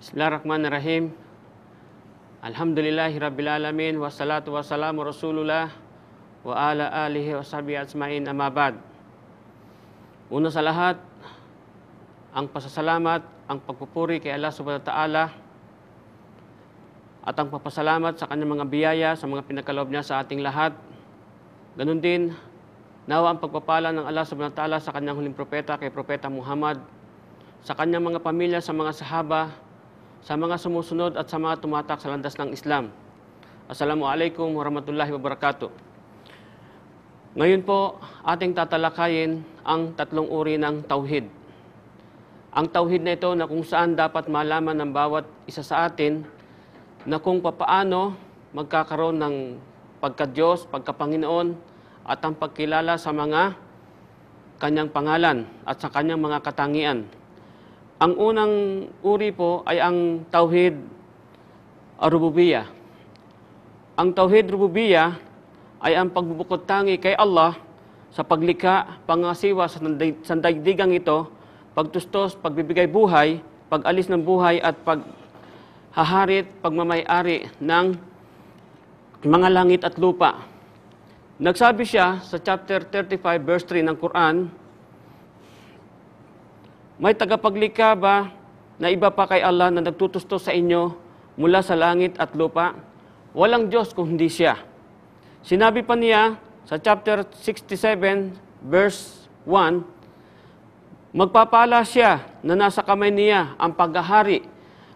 Bismillahirrahmanirrahim. Alhamdulillahi rabbil alamin wassalatu wassalamu rasulullah wa ala alihi wa sahbihi ajmain, amma ba'd. Una sa lahat, ang pasasalamat, ang pagpupuri kay Allah subhanahu wa ta'ala at ang papasalamat sa kanyang mga biyaya, sa mga pinagkaloob niya sa ating lahat. Ganun din, nawa ang pagpapala ng Allah subhanahu wa ta'ala sa kanyang huling propeta, kay Propeta Muhammad, sa kanyang mga pamilya, sa mga sahaba, sa mga sumusunod at sa mga tumatak sa landas ng Islam. Assalamualaikum warahmatullahi wabarakatuh. Ngayon po, ating tatalakayin ang tatlong uri ng tauhid. Ang tauhid na ito na kung saan dapat malaman ng bawat isa sa atin na kung papaano magkakaroon ng pagka-Diyos, pagka-Panginoon at ang pagkilala sa mga kanyang pangalan at sa kanyang mga katangian. Ang unang uri po ay ang tauhid rububiyah. Ang tauhid rububiyah ay ang pagbubukod tangi kay Allah sa paglikha, pangasiwa sa daigdigang ito, pagtustos, pagbibigay buhay, pag-alis ng buhay at paghaharit, pagmamay-ari ng mga langit at lupa. Nagsabi siya sa chapter 35 verse 3 ng Quran, may tagapaglikha ba na iba pa kay Allah na nagtutustos sa inyo mula sa langit at lupa? Walang Diyos kung hindi siya. Sinabi pa niya sa chapter 67 verse 1, magpapala siya na nasa kamay niya ang paghahari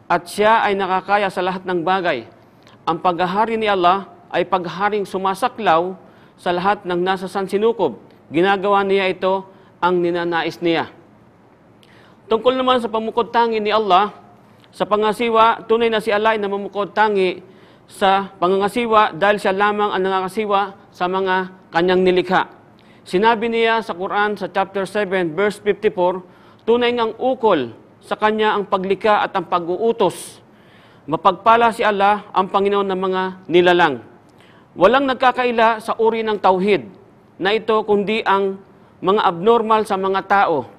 at siya ay nakakaya sa lahat ng bagay. Ang paghahari ni Allah ay paghaharing sumasaklaw sa lahat ng nasa sansinukob. Ginagawa niya ito ang ninanais niya. Tungkol naman sa pamukod tangi ni Allah, sa pangasiwa, tunay na si Allah ay namumukod tangi sa pangangasiwa dahil siya lamang ang nangangasiwa sa mga kanyang nilikha. Sinabi niya sa Quran sa chapter 7 verse 54, tunay ngang ukol sa kanya ang paglikha at ang pag-uutos. Mapagpala si Allah, ang Panginoon ng mga nilalang. Walang nagkakaila sa uri ng tauhid na ito kundi ang mga abnormal sa mga tao.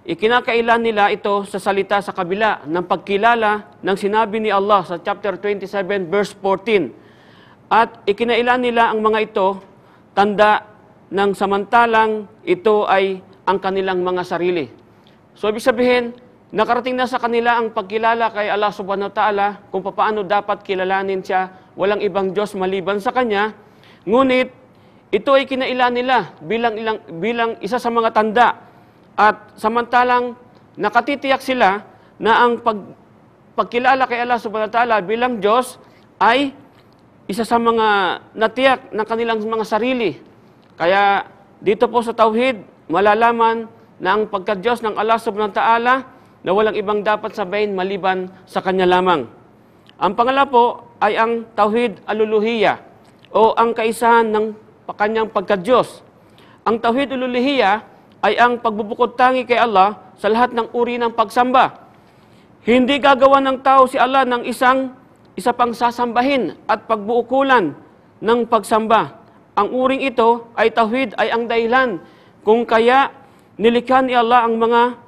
Ikinakailan nila ito sa salita sa kabila ng pagkilala ng sinabi ni Allah sa chapter 27 verse 14. At ikinailan nila ang mga ito tanda ng samantalang ito ay ang kanilang mga sarili. So ibig sabihin, nakarating na sa kanila ang pagkilala kay Allah subhanahu wa ta'ala kung paano dapat kilalanin siya, walang ibang Diyos maliban sa Kanya. Ngunit ito ay kinailan nila bilang isa sa mga tanda. At samantalang nakatitiyak sila na ang pagkilala kay Allah subhanahu wa ta'ala bilang Diyos ay isa sa mga natiyak ng kanilang mga sarili. Kaya dito po sa tauhid, malalaman na ang pagka-Diyos ng Allah subhanahu wa ta'ala na walang ibang dapat sabayin maliban sa Kanya lamang. Ang pangalawa po ay ang tauhid al-uluhiyah o ang kaisahan ng kanyang pagka-Diyos. Ang tauhid al-uluhiyah ay ang pagbubukod tangi kay Allah sa lahat ng uri ng pagsamba. Hindi gagawa ng tao si Allah ng isa pang sasambahin at pagbuukulan ng pagsamba. Ang uring ito ay tauhid ay ang dahilan kung kaya nilikha ni Allah ang mga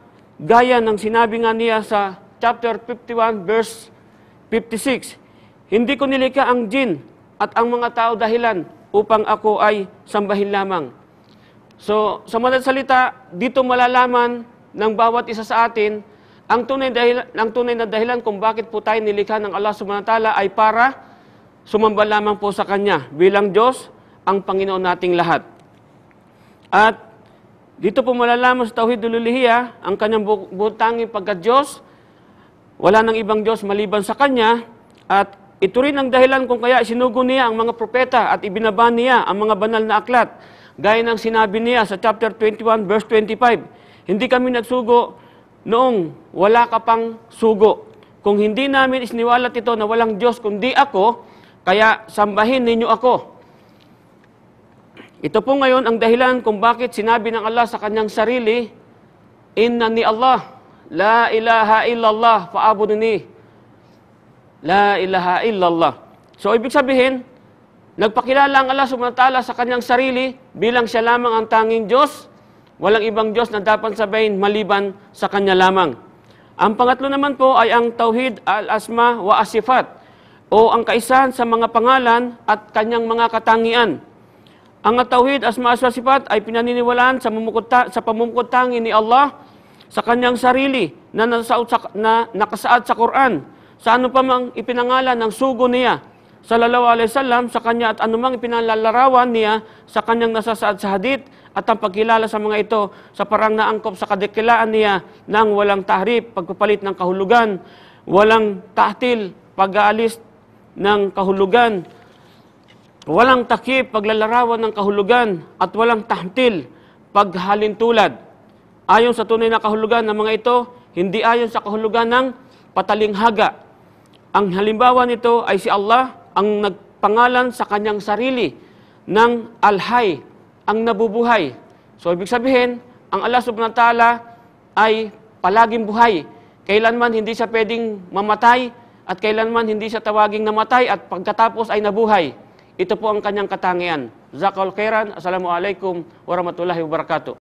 gaya ng sinabi nga niya sa chapter 51 verse 56. Hindi ko nilikha ang jin at ang mga tao dahilan upang ako ay sambahin lamang. So, sa madaling salita, dito malalaman ng bawat isa sa atin ang tunay na dahilan kung bakit po tayo nilikha ng Allah subhanahu wa ta'ala ay para sumamba lamang po sa Kanya bilang Diyos, ang Panginoon nating lahat. At dito po malalaman sa tauhid uluhiyah ang Kanyang butanging pagka-Diyos, wala nang ibang Diyos maliban sa Kanya, at ito rin ang dahilan kung kaya sinugo niya ang mga propeta at ibinaba niya ang mga banal na aklat. Gaya ng sinabi niya sa chapter 21 verse 25, hindi kami nagsugo noong wala ka pang sugo. Kung hindi namin isiniwalat ito na walang Diyos kundi ako, kaya sambahin ninyo ako. Ito po ngayon ang dahilan kung bakit sinabi ng Allah sa kanyang sarili, innani Allah, la ilaha illallah, fa'abuduni. La ilaha illallah. So ibig sabihin, nagpakilala ang Allah subhanahu wa ta'ala sa kanyang sarili bilang siya lamang ang tanging Diyos, walang ibang Diyos na dapat sabayin maliban sa Kanya lamang. Ang pangatlo naman po ay ang Tauhid al-Asma wa As-Sifat o ang kaisahan sa mga pangalan at kanyang mga katangian. Ang Tauhid Asma wa Sifat ay pinaniniwalaan sa pamumukod tangi ni Allah sa kanyang sarili na nakasaad sa Quran. Sa ano pa mang ipinangalan ng sugo niya sallallahu alaihi wasallam sa kanya at anumang ipinalalarawan niya sa kanyang nasasaad sa hadith at ang pagkilala sa mga ito sa parang naangkop sa kadakilaan niya ng walang tahrip, pagpapalit ng kahulugan, walang tahtil, pag-aalis ng kahulugan, walang takip, paglalarawan ng kahulugan, at walang tahtil, paghalintulad. Ayon sa tunay na kahulugan ng mga ito, hindi ayon sa kahulugan ng patalinghaga. Ang halimbawa nito ay si Allah, ang nagpangalan sa kanyang sarili ng Al-Hay, ang nabubuhay. So, ibig sabihin, ang Allah subhanahu wa ta'ala ay palaging buhay. Kailanman hindi siya pwedeng mamatay at kailanman hindi siya tawaging namatay at pagkatapos ay nabuhay. Ito po ang kanyang katangian. Jazakallahu khairan. Assalamualaikum warahmatullahi wabarakatuh.